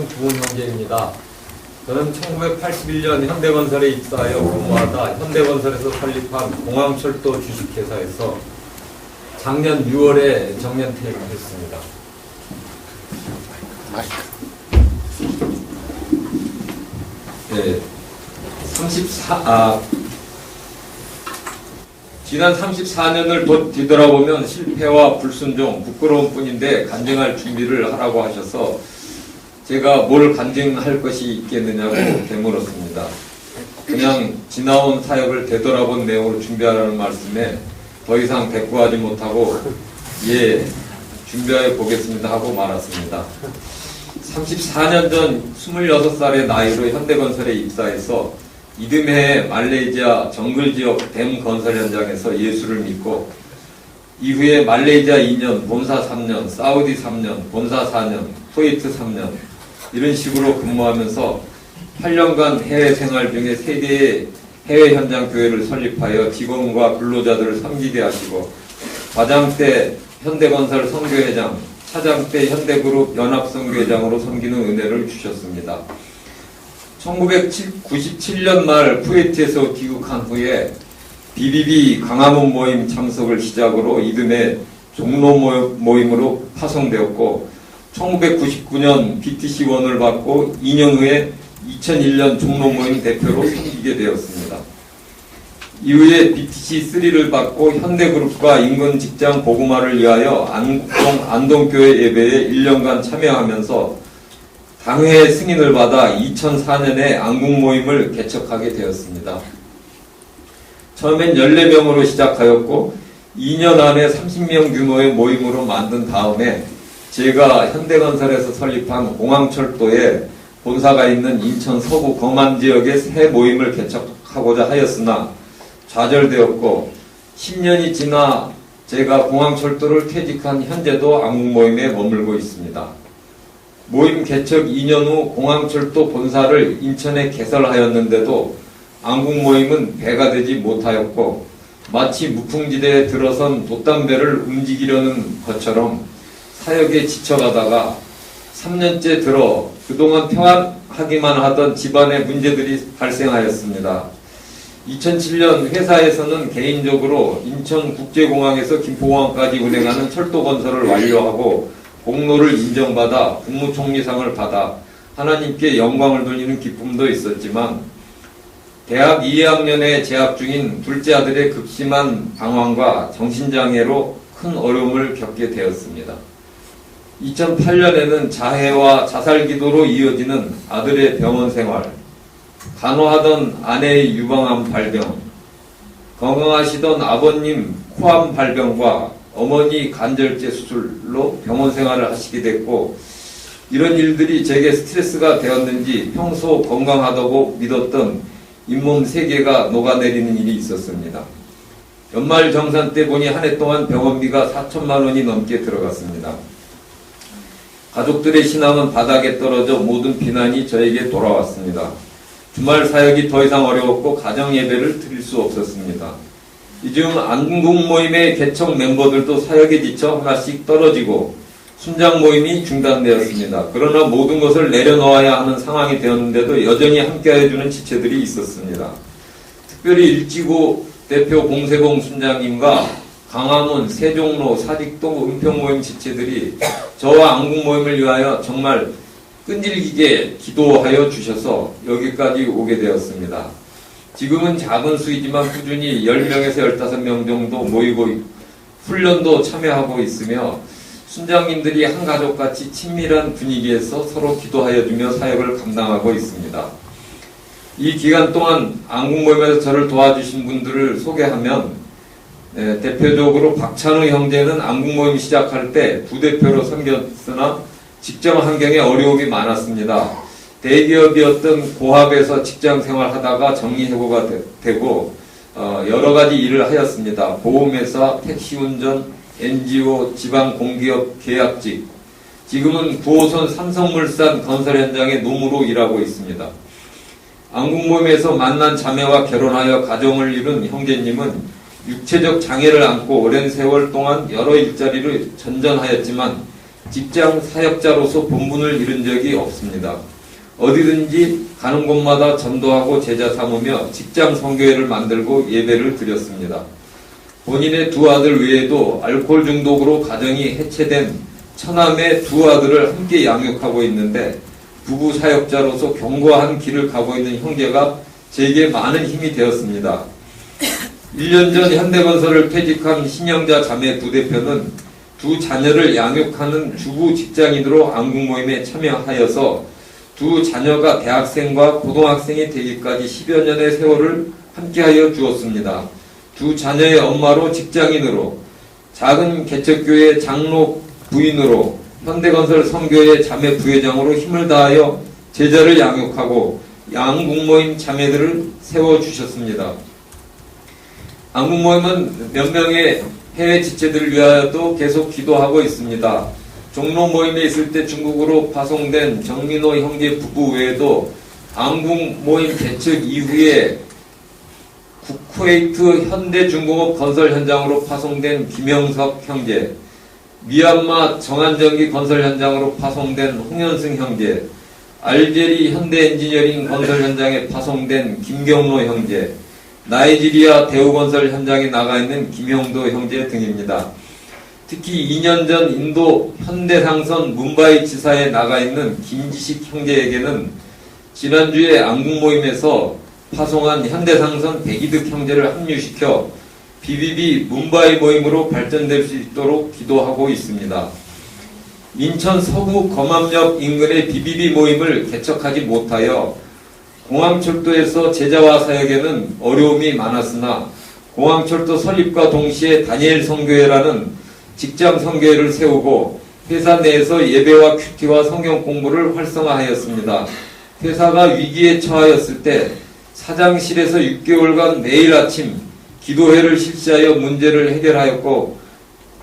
김웅 형제입니다. 저는 1981년 현대건설에 입사하여 근무하다 현대건설에서 설립한 공항철도 주식회사에서 작년 6월에 정년 퇴임을 했습니다. 네, 지난 34년을 뒤돌아보면 실패와 불순종, 부끄러움 뿐인데 간증할 준비를 하라고 하셔서 제가 뭘 간증할 것이 있겠느냐고 되물었습니다. 그냥 지나온 사역을 되돌아본 내용으로 준비하라는 말씀에 더 이상 대꾸하지 못하고 예, 준비해 보겠습니다 하고 말았습니다. 34년 전 26살의 나이로 현대건설에 입사해서 이듬해 말레이시아 정글지역 댐 건설 현장에서 예수를 믿고 이후에 말레이시아 2년, 본사 3년, 사우디 3년, 본사 4년, 쿠웨이트 3년 이런 식으로 근무하면서 8년간 해외 생활 중에 3개의 해외 현장 교회를 설립하여 직원과 근로자들을 섬기게 하시고 과장 때 현대건설 선교회장, 차장 때 현대그룹 연합선교회장으로 섬기는 은혜를 주셨습니다. 1997년 말 쿠웨이트에서 귀국한 후에 BBB 강화문 모임 참석을 시작으로 이듬해 종로 모임으로 파송되었고 1999년 BTC1을 받고 2년 후에 2001년 종로 모임 대표로 섬기게 되었습니다. 이후에 BTC3를 받고 현대그룹과 인근 직장 복음화를 위하여 안동교회 예배에 1년간 참여하면서 당회 승인을 받아 2004년에 안국모임을 개척하게 되었습니다. 처음엔 14명으로 시작하였고 2년 안에 30명 규모의 모임으로 만든 다음에 제가 현대건설에서 설립한 공항철도에 본사가 있는 인천 서구 거만 지역에 새 모임을 개척하고자 하였으나 좌절되었고 10년이 지나 제가 공항철도를 퇴직한 현재도 안국모임에 머물고 있습니다. 모임 개척 2년 후 공항철도 본사를 인천에 개설하였는데도 안국모임은 배가 되지 못하였고 마치 무풍지대에 들어선 돛담배를 움직이려는 것처럼 사역에 지쳐가다가 3년째 들어 그동안 평안하기만 하던 집안의 문제들이 발생하였습니다. 2007년 회사에서는 개인적으로 인천국제공항에서 김포공항까지 운행하는 철도건설을 완료하고 공로를 인정받아 국무총리상을 받아 하나님께 영광을 돌리는 기쁨도 있었지만 대학 2학년에 재학 중인 둘째 아들의 극심한 방황과 정신장애로 큰 어려움을 겪게 되었습니다. 2008년에는 자해와 자살기도로 이어지는 아들의 병원 생활, 간호하던 아내의 유방암 발병, 건강하시던 아버님 코암 발병과 어머니 간절제 수술로 병원 생활을 하시게 됐고 이런 일들이 제게 스트레스가 되었는지 평소 건강하다고 믿었던 잇몸 3개가 녹아내리는 일이 있었습니다. 연말정산 때 보니 한 해 동안 병원비가 4천만 원이 넘게 들어갔습니다. 가족들의 신앙은 바닥에 떨어져 모든 비난이 저에게 돌아왔습니다. 주말 사역이 더 이상 어려웠고 가정 예배를 드릴 수 없었습니다. 이중 안국 모임의 개척 멤버들도 사역에 지쳐 하나씩 떨어지고 순장 모임이 중단되었습니다. 그러나 모든 것을 내려놓아야 하는 상황이 되었는데도 여전히 함께해주는 지체들이 있었습니다. 특별히 일지구 대표 공세봉 순장님과 강화문, 세종로, 사직동, 은평모임 지체들이 저와 안국 모임을 위하여 정말 끈질기게 기도하여 주셔서 여기까지 오게 되었습니다. 지금은 작은 수이지만 꾸준히 10명에서 15명 정도 모이고 훈련도 참여하고 있으며 순장님들이 한 가족같이 친밀한 분위기에서 서로 기도하여 주며 사역을 감당하고 있습니다. 이 기간 동안 안국모임에서 저를 도와주신 분들을 소개하면 대표적으로 박찬우 형제는 안국모임 시작할 때 부대표로 섬겼으나 직장 환경에 어려움이 많았습니다. 대기업이었던 고압에서 직장 생활하다가 정리해고가 되고 여러 가지 일을 하였습니다. 보험회사, 택시운전, NGO, 지방공기업 계약직, 지금은 9호선 삼성물산 건설 현장의 노무로 일하고 있습니다. 안국모임에서 만난 자매와 결혼하여 가정을 이룬 형제님은 육체적 장애를 안고 오랜 세월 동안 여러 일자리를 전전하였지만 직장 사역자로서 본분을 잃은 적이 없습니다. 어디든지 가는 곳마다 전도하고 제자 삼으며 직장 선교회를 만들고 예배를 드렸습니다. 본인의 두 아들 외에도 알코올 중독으로 가정이 해체된 처남의 두 아들을 함께 양육하고 있는데 부부 사역자로서 견고한 길을 가고 있는 형제가 제게 많은 힘이 되었습니다. 1년 전 현대건설을 퇴직한 신영자 자매 부대표는 두 자녀를 양육하는 주부 직장인으로 안국 모임에 참여하여서 두 자녀가 대학생과 고등학생이 되기까지 10여 년의 세월을 함께하여 주었습니다. 두 자녀의 엄마로 직장인으로 작은 개척교회 장로 부인으로 현대건설 선교회 자매 부회장으로 힘을 다하여 제자를 양육하고 양국모임 자매들을 세워주셨습니다. 양국모임은 몇 명의 해외 지체들을 위하여도 계속 기도하고 있습니다. 종로 모임에 있을 때 중국으로 파송된 정민호 형제 부부 외에도 양국모임 개척 이후에 쿠웨이트 현대중공업 건설 현장으로 파송된 김영석 형제, 미얀마 정안전기 건설 현장으로 파송된 홍현승 형제, 알제리 현대엔지니어링 건설 현장에 파송된 김경로 형제, 나이지리아 대우건설 현장에 나가 있는 김형도 형제 등입니다. 특히 2년 전 인도 현대상선 문바이 지사에 나가 있는 김지식 형제에게는 지난주에 안국 모임에서 파송한 현대상선 백이득 형제를 합류시켜 BBB 문바이 모임으로 발전될 수 있도록 기도하고 있습니다. 인천 서구 검암역 인근의 BBB 모임을 개척하지 못하여 공항철도에서 제자와 사역에는 어려움이 많았으나 공항철도 설립과 동시에 다니엘 선교회라는 직장 선교회를 세우고 회사 내에서 예배와 큐티와 성경 공부를 활성화하였습니다. 회사가 위기에 처하였을 때 사장실에서 6개월간 매일 아침 기도회를 실시하여 문제를 해결하였고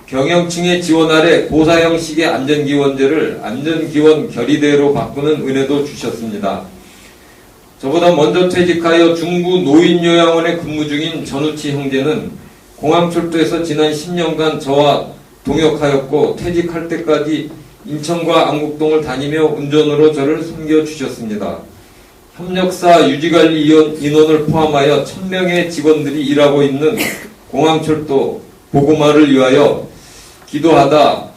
경영층의 지원 아래 고사 형식의 안전기원제를 안전기원 결의대로 바꾸는 은혜도 주셨습니다. 저보다 먼저 퇴직하여 중구 노인요양원에 근무 중인 전우치 형제는 공항철도에서 지난 10년간 저와 동역하였고 퇴직할 때까지 인천과 안국동을 다니며 운전으로 저를 섬겨주셨습니다. 협력사 유지관리 인원을 포함하여 1000명의 직원들이 일하고 있는 공항철도 보고마를 위하여 기도하다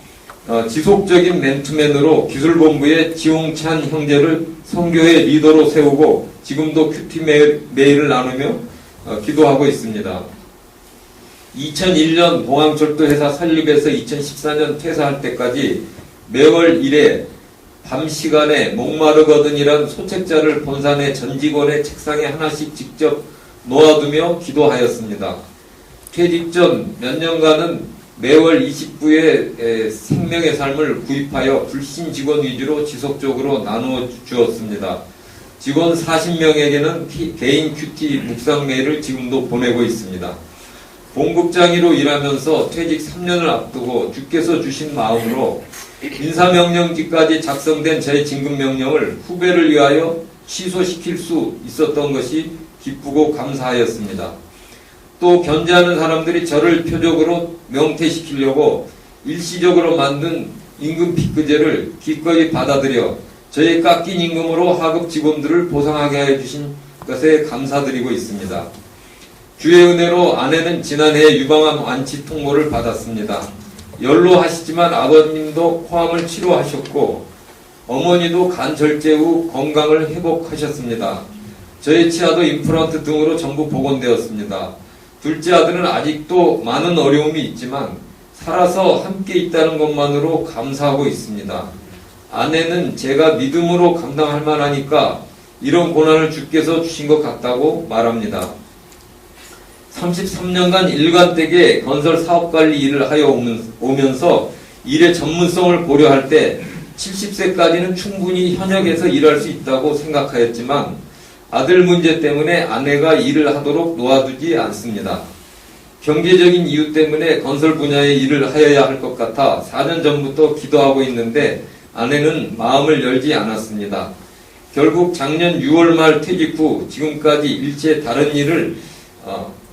지속적인 맨투맨으로 기술본부의 지홍찬 형제를 선교회 리더로 세우고 지금도 큐티 메일을 나누며 기도하고 있습니다. 2001년 공항철도 회사 설립에서 2014년 퇴사할 때까지 매월 1회 밤 시간에 목마르거든이란 소책자를 본산의 전 직원의 책상에 하나씩 직접 놓아두며 기도하였습니다. 퇴직 전 몇 년간은 매월 20부의 생명의 삶을 구입하여 불신 직원 위주로 지속적으로 나누어 주었습니다. 직원 40명에게는 개인 큐티 묵상 메일을 지금도 보내고 있습니다. 본국장이로 일하면서 퇴직 3년을 앞두고 주께서 주신 마음으로 인사명령지까지 작성된 제 진급명령을 후배를 위하여 취소시킬 수 있었던 것이 기쁘고 감사하였습니다. 또 견제하는 사람들이 저를 표적으로 명퇴시키려고 일시적으로 만든 임금 피크제를 기꺼이 받아들여 저의 깎인 임금으로 하급 직원들을 보상하게 하여 주신 것에 감사드리고 있습니다. 주의 은혜로 아내는 지난해 유방암 완치 통보를 받았습니다. 연로하시지만 아버님도 호암을 치료하셨고 어머니도 간 절제 후 건강을 회복하셨습니다. 저의 치아도 임플란트 등으로 전부 복원되었습니다. 둘째 아들은 아직도 많은 어려움이 있지만 살아서 함께 있다는 것만으로 감사하고 있습니다. 아내는 제가 믿음으로 감당할 만하니까 이런 고난을 주께서 주신 것 같다고 말합니다. 33년간 일관되게 건설 사업관리 일을 하여 오면서 일의 전문성을 고려할 때 70세까지는 충분히 현역에서 일할 수 있다고 생각하였지만 아들 문제 때문에 아내가 일을 하도록 놓아두지 않습니다. 경제적인 이유 때문에 건설 분야의 일을 하여야 할 것 같아 4년 전부터 기도하고 있는데 아내는 마음을 열지 않았습니다. 결국 작년 6월 말 퇴직 후 지금까지 일체 다른 일을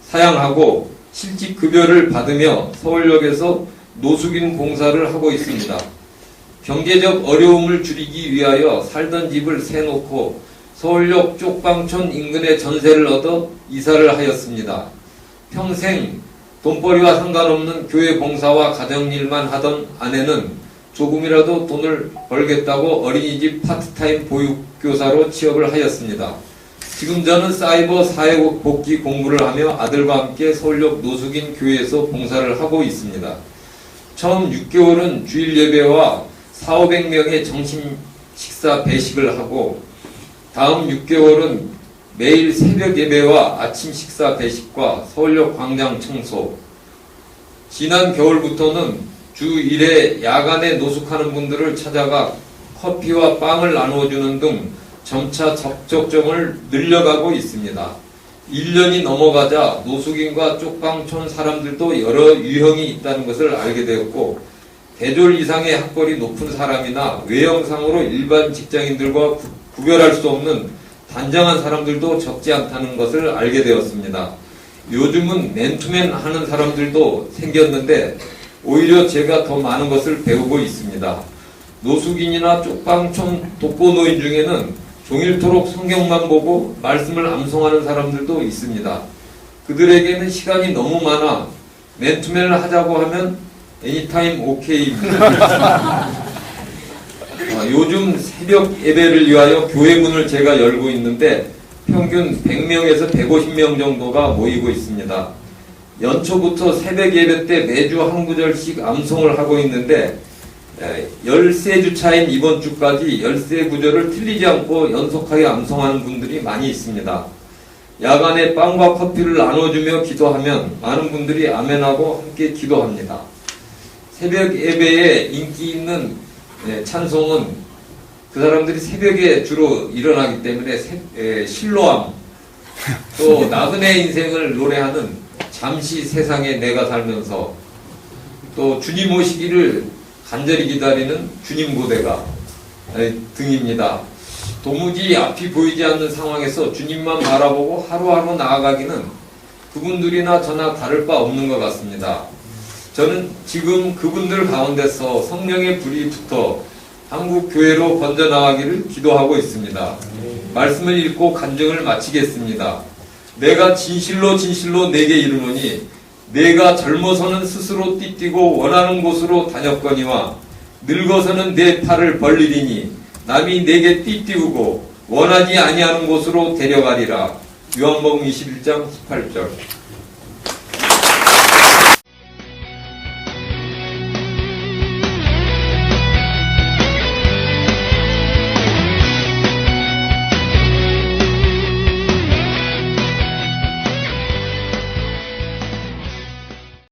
사양하고 실직급여를 받으며 서울역에서 노숙인 봉사를 하고 있습니다. 경제적 어려움을 줄이기 위하여 살던 집을 세놓고 서울역 쪽방촌 인근에 전세를 얻어 이사를 하였습니다. 평생 돈벌이와 상관없는 교회 봉사와 가정일만 하던 아내는 조금이라도 돈을 벌겠다고 어린이집 파트타임 보육교사로 취업을 하였습니다. 지금 저는 사이버 사회복지 공부를 하며 아들과 함께 서울역 노숙인 교회에서 봉사를 하고 있습니다. 처음 6개월은 주일 예배와 400~500명의 점심 식사 배식을 하고 다음 6개월은 매일 새벽 예배와 아침 식사 배식과 서울역 광장 청소, 지난 겨울부터는 주 1회 야간에 노숙하는 분들을 찾아가 커피와 빵을 나누어주는 등 점차 접촉점을 늘려가고 있습니다. 1년이 넘어가자 노숙인과 쪽방촌 사람들도 여러 유형이 있다는 것을 알게 되었고 대졸 이상의 학벌이 높은 사람이나 외형상으로 일반 직장인들과 구별할 수 없는 단정한 사람들도 적지 않다는 것을 알게 되었습니다. 요즘은 맨투맨 하는 사람들도 생겼는데 오히려 제가 더 많은 것을 배우고 있습니다. 노숙인이나 쪽방촌 독거노인 중에는 종일토록 성경만 보고 말씀을 암송하는 사람들도 있습니다. 그들에게는 시간이 너무 많아 맨투맨을 하자고 하면 애니타임 오케이입니다. 요즘 새벽 예배를 위하여 교회 문을 제가 열고 있는데 평균 100명에서 150명 정도가 모이고 있습니다. 연초부터 새벽 예배 때 매주 한 구절씩 암송을 하고 있는데 13주 차인 이번 주까지 13구절을 틀리지 않고 연속하게 암송하는 분들이 많이 있습니다. 야간에 빵과 커피를 나눠주며 기도하면 많은 분들이 아멘하고 함께 기도합니다. 새벽 예배에 인기 있는 찬송은 그 사람들이 새벽에 주로 일어나기 때문에 실로암, 또 나그네 인생을 노래하는 잠시 세상에 내가 살면서, 또 주님 오시기를 간절히 기다리는 주님 고대가 등입니다. 도무지 앞이 보이지 않는 상황에서 주님만 바라보고 하루하루 나아가기는 그분들이나 저나 다를 바 없는 것 같습니다. 저는 지금 그분들 가운데서 성령의 불이 붙어 한국 교회로 번져나가기를 기도하고 있습니다. 말씀을 읽고 간증을 마치겠습니다. 내가 진실로 내게 이르노니 내가 젊어서는 스스로 띠뛰고 원하는 곳으로 다녔거니와 늙어서는 내 팔을 벌리리니 남이 내게 띠띠우고 원하지 아니하는 곳으로 데려가리라. 요한복음 21장 18절.